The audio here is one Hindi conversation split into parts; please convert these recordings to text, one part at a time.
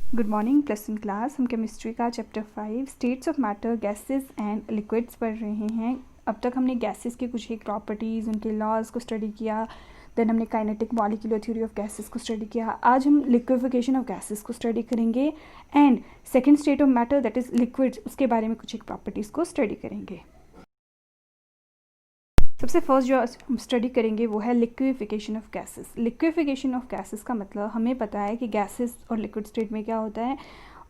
Good morning plus one class. हम केमिस्ट्री का chapter 5 states of matter gases and liquids पढ़ रहे हैं। अब तक हमने गैसेस के कुछ एक प्रॉपर्टीज़, उनके लॉज को स्टडी किया। देन हमने kinetic molecular theory of gases को स्टडी किया। आज हम लिक्विफिकेशन ऑफ गैसेस को स्टडी करेंगे and second state of matter that is liquids, उसके बारे में कुछ एक प्रॉपर्टीज़ को स्टडी करेंगे। सबसे फर्स्ट जो हम स्टडी करेंगे वो है liquefaction of gases. Liquefaction of gases का मतलब हमें पता है कि गैसेस और लिक्विड स्टेट में क्या होता है,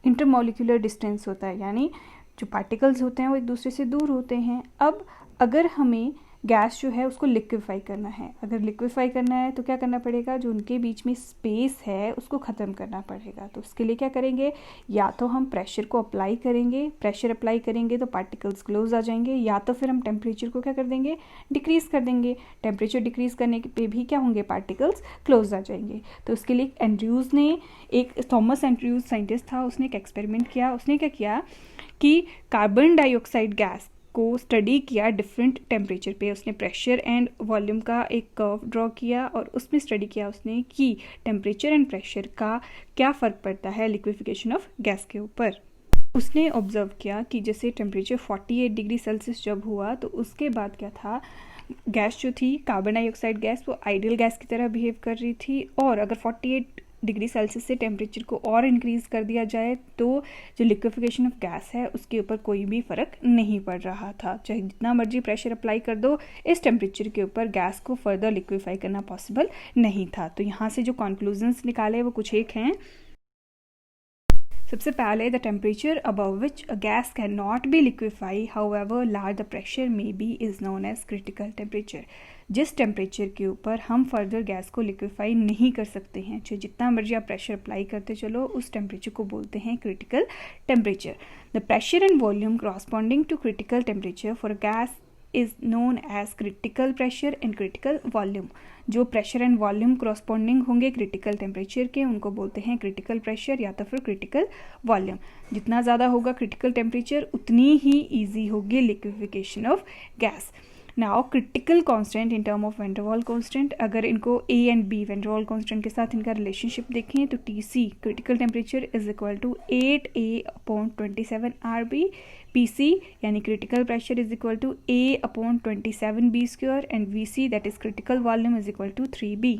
इंटरमॉलिक्यूलर डिस्टेंस होता है, यानी जो पार्टिकल्स होते हैं वो एक दूसरे से दूर होते हैं। अब अगर हमें गैस जो है उसको लिक्विफाई करना है, अगर लिक्विफाई करना है तो क्या करना पड़ेगा, जो उनके बीच में स्पेस है उसको ख़त्म करना पड़ेगा। तो उसके लिए क्या करेंगे, या तो हम प्रेशर को अप्लाई करेंगे, प्रेशर अप्लाई करेंगे तो पार्टिकल्स क्लोज आ जाएंगे, या तो फिर हम टेम्परेचर को क्या कर देंगे, डिक्रीज़ कर देंगे। टेम्परेचर डिक्रीज़ करने पे भी क्या होंगे, पार्टिकल्स क्लोज आ जाएंगे। तो उसके लिए एंड्रयूज़ ने, एक थॉमस एंड्रयूज़ साइंटिस्ट था, उसने एक एक्सपेरिमेंट किया। उसने क्या किया कि कार्बन डाइऑक्साइड गैस को स्टडी किया डिफरेंट टेम्परेचर पे। उसने प्रेशर एंड वॉल्यूम का एक कर्व ड्रॉ किया और उसमें स्टडी किया उसने कि टेम्परेचर एंड प्रेशर का क्या फ़र्क पड़ता है लिक्विफिकेशन ऑफ गैस के ऊपर। उसने ऑब्जर्व किया कि जैसे टेम्परेचर 48 डिग्री सेल्सियस जब हुआ तो उसके बाद क्या था, गैस जो थी कार्बन डाइऑक्साइड गैस वो आइडियल गैस की तरह बिहेव कर रही थी। और अगर 48 डिग्री सेल्सियस से टेम्परेचर को और इंक्रीज़ कर दिया जाए तो जो लिक्विफिकेशन ऑफ गैस है उसके ऊपर कोई भी फ़र्क नहीं पड़ रहा था। चाहे जितना मर्जी प्रेशर अप्लाई कर दो, इस टेम्परेचर के ऊपर गैस को फर्दर लिक्विफाई करना पॉसिबल नहीं था। तो यहाँ से जो कंक्लूजन्स निकाले वो कुछ एक हैं। सबसे पहले, the temperature above which a gas cannot be liquefy however large the pressure may be is known as critical temperature. जिस टेम्परेचर के ऊपर हम फर्दर गैस को लिक्विफाई नहीं कर सकते हैं, चाहे जितना मर्जी आप प्रेशर अप्लाई करते चलो, उस टेम्परेचर को बोलते हैं critical temperature. The pressure and volume corresponding to critical temperature for gas is known as critical pressure and critical volume. जो प्रेशर एंड वॉल्यूम करस्पॉन्डिंग होंगे क्रिटिकल टेम्परेचर के, उनको बोलते हैं क्रिटिकल प्रेशर या तो फिर क्रिटिकल वॉल्यूम। जितना ज़्यादा होगा क्रिटिकल टेम्परेचर उतनी ही ईजी होगी liquefaction of gas. Now critical constant in term of van der Waals constant, अगर इनको A and B van der Waals constant के साथ इनका रिलेशनशिप देखें तो TC critical temperature is equal to 8A/27 RB। PC यानी critical pressure is equal to A/27B² and VC that is critical volume is equal to 3B।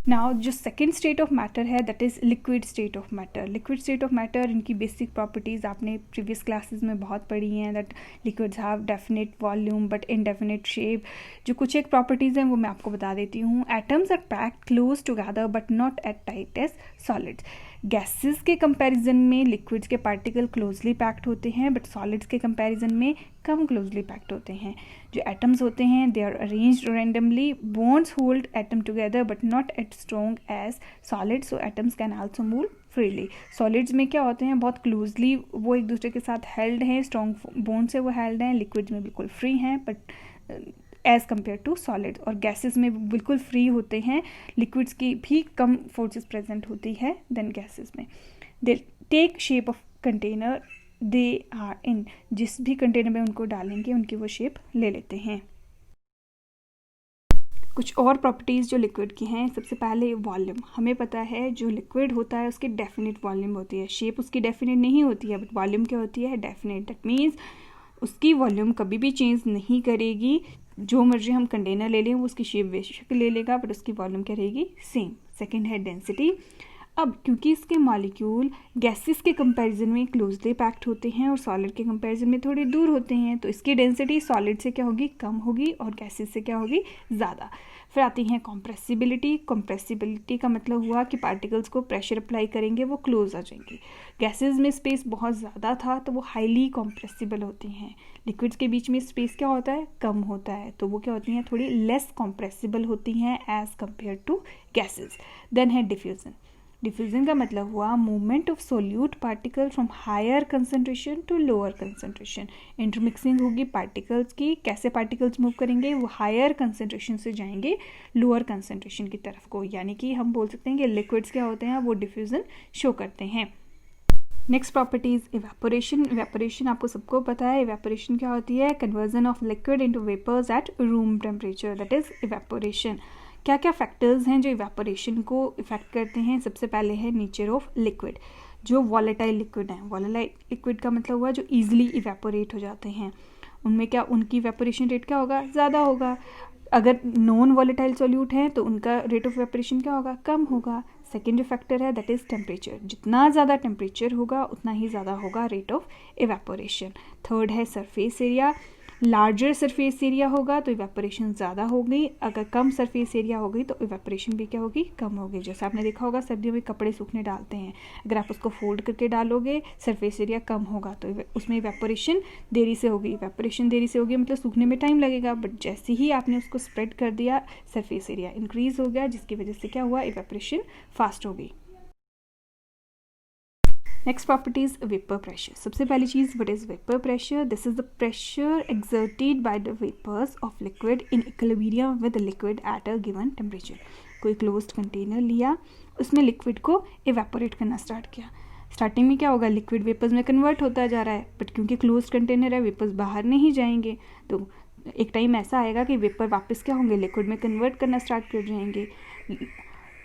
Now जो सेकेंड स्टेट ऑफ मैटर है that is liquid state of matter. Liquid state of matter, इनकी बेसिक प्रॉपर्टीज़ आपने प्रीवियस क्लासेस में बहुत पढ़ी हैं, that liquids have definite volume but indefinite shape. जो कुछ एक प्रॉपर्टीज़ हैं वो मैं आपको बता देती हूँ। Atoms are packed close together but not at tight as solids. Gases के कंपैरिजन में लिक्विड्स के पार्टिकल क्लोजली पैक्ड होते हैं, बट सॉलिड्स के कंपैरिजन में कम क्लोजली पैक्ड होते हैं। जो एटम्स होते हैं they are arranged randomly, bonds hold atom together but not at strong as solids, so atoms can also move freely. Solids में क्या होते हैं, बहुत क्लोजली वो एक दूसरे के साथ हेल्ड हैं, स्ट्रॉन्ग बॉन्ड से वो हेल्ड हैं। लिक्विड्स में बिल्कुल फ्री हैं but as compare to solids. और गैसेस में बिल्कुल फ्री होते हैं, लिक्विड्स की भी कम फोर्सेस प्रेजेंट होती है देन गैसेस में। They take shape of container they are in, जिस भी कंटेनर में उनको डालेंगे उनकी वो शेप ले लेते हैं। कुछ और प्रॉपर्टीज़ जो लिक्विड की हैं, सबसे पहले वॉल्यूम। हमें पता है जो लिक्विड होता है उसकी डेफिनेट वॉल्यूम होती है, शेप उसकी डेफिनेट नहीं होती है बट वॉल्यूम क्या होती है, डेफिनेट। दैट मीन्स उसकी वॉल्यूम कभी भी चेंज नहीं करेगी। जो मर्जी हम कंटेनर ले लें वो उसकी शेप बेशक ले लेगा बट उसकी वॉल्यूम क्या रहेगी, सेम। सेकेंड है डेंसिटी। अब क्योंकि इसके मॉलिक्यूल गैसेस के कंपैरिजन में क्लोजली पैक्ड होते हैं और सॉलिड के कंपैरिजन में थोड़े दूर होते हैं, तो इसकी डेंसिटी सॉलिड से क्या होगी, कम होगी, और गैसेस से क्या होगी, ज़्यादा। फिर आती हैं कॉम्प्रेसिबिलिटी। कॉम्प्रेसिबिलिटी का मतलब हुआ कि पार्टिकल्स को प्रेशर अप्लाई करेंगे वो क्लोज आ जाएंगे। गैसेस में स्पेस बहुत ज़्यादा था तो वो हाईली कॉम्प्रेसिबल होती हैं। लिक्विड्स के बीच में स्पेस क्या होता है, कम होता है, तो वो क्या होती हैं, थोड़ी लेस कॉम्प्रेसिबल होती हैं as compare to gases. Then है डिफ्यूज़न। डिफ्यूजन का मतलब हुआ movement of solute particle from higher concentration to lower concentration. Intermixing होगी पार्टिकल्स की, कैसे पार्टिकल्स मूव करेंगे, वो हायर कंसंट्रेशन से जाएंगे लोअर कंसंट्रेशन की तरफ को, यानी कि हम बोल सकते हैं कि लिक्विड्स क्या होते हैं, वो डिफ्यूजन शो करते हैं। Next property is evaporation. Evaporation आपको सबको पता है, इवेपोरेशन क्या होती है, conversion of liquid into vapours at room temperature, that is evaporation. क्या क्या फैक्टर्स हैं जो इवेपोरेशन को इफेक्ट करते हैं? सबसे पहले है नेचर ऑफ लिक्विड। जो वॉलेटाइल लिक्विड हैं, वॉलेटाइल लिक्विड का मतलब हुआ जो ईजिली इवेपोरेट हो जाते हैं, उनमें क्या उनकी इवेपोरेशन रेट क्या होगा? ज़्यादा होगा। अगर नॉन वॉलेटाइल सॉल्यूट हैं तो उनका रेट ऑफ इवेपोरेशन क्या होगा? कम होगा। सेकेंड जो फैक्टर है दैट इज़ टेम्परेचर। जितना ज़्यादा टेम्परेचर होगा उतना ही ज़्यादा होगा रेट ऑफ इवेपोरेशन। थर्ड है surface area. Larger surface area होगा तो इवेपोरेशन ज़्यादा होगी, अगर कम सरफेस एरिया होगी तो इवेपोरेशन भी क्या होगी? कम होगी। जैसे आपने देखा होगा सर्दियों में कपड़े सूखने डालते हैं, अगर आप उसको फोल्ड करके डालोगे सरफेस एरिया कम होगा तो उसमें इवेपोरेशन देरी से होगी। इवेपोरेशन देरी से होगी मतलब सूखने में टाइम लगेगा, बट जैसे ही आपने उसको स्प्रेड कर दिया सरफेस एरिया इंक्रीज हो गया, जिसकी वजह से क्या हुआ? इवेपोरेशन फास्ट होगी। Next property is vapour pressure. सबसे पहली चीज़, what is vapour pressure? This is the pressure exerted by the vapours of liquid in equilibrium with liquid at a given temperature. कोई क्लोज्ड कंटेनर लिया, उसमें लिक्विड को इवेपोरेट करना स्टार्ट किया। स्टार्टिंग में क्या होगा? लिक्विड वेपर्स में कन्वर्ट होता जा रहा है, बट क्योंकि क्लोज्ड कंटेनर है वेपर्स बाहर नहीं जाएंगे, तो एक टाइम ऐसा आएगा कि वेपर वापस क्या होंगे? लिक्विड में कन्वर्ट करना स्टार्ट कर जाएंगे।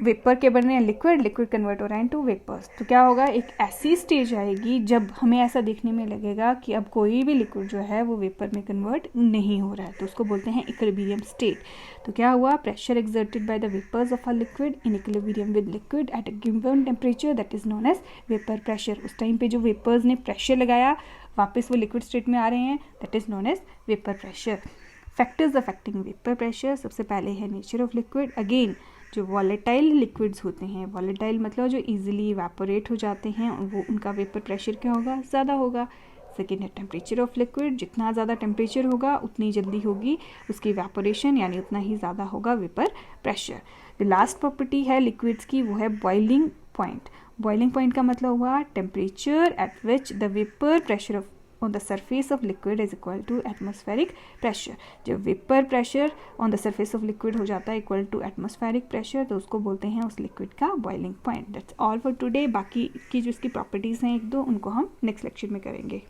वेपर के बन रहे हैं लिक्विड, लिक्विड कन्वर्ट हो रहा है इनटू वेपर्स। तो क्या होगा? एक ऐसी स्टेज आएगी जब हमें ऐसा देखने में लगेगा कि अब कोई भी लिक्विड जो है वो वेपर में कन्वर्ट नहीं हो रहा है, तो उसको बोलते हैं इक्विलिब्रियम स्टेट। तो क्या हुआ? Pressure exerted by the vapours of a liquid in equilibrium with liquid at a given temperature, that is known as vapour pressure. उस टाइम पे जो वेपर्स ने प्रेशर लगाया वापस वो लिक्विड स्टेट में आ रहे हैं, that is known as vapour pressure. Factors affecting vapour pressure, सबसे पहले है नेचर ऑफ लिक्विड। अगेन जो वॉलेटाइल लिक्विड्स होते हैं, वॉलेटाइल मतलब जो इजीली इवेपोरेट हो जाते हैं, वो उनका वेपर प्रेशर क्या होगा? ज़्यादा होगा। सेकेंड है टेम्परेचर ऑफ लिक्विड। जितना ज़्यादा टेम्परेचर होगा उतनी जल्दी होगी उसकी इवेपोरेशन, यानी उतना ही ज़्यादा होगा वेपर प्रेशर। जो लास्ट प्रॉपर्टी है लिक्विड्स की वो है बॉइलिंग पॉइंट। बॉइलिंग पॉइंट का मतलब हुआ temperature at which the vapour pressure of on the surface of liquid is equal to atmospheric pressure। जब vapour pressure on the surface of liquid हो जाता है equal to atmospheric pressure, तो उसको बोलते हैं उस लिक्विड का boiling point. That's all for today. बाकी की जो इसकी प्रॉपर्टीज़ हैं एक दो, उनको हम नेक्स्ट लेक्चर में करेंगे।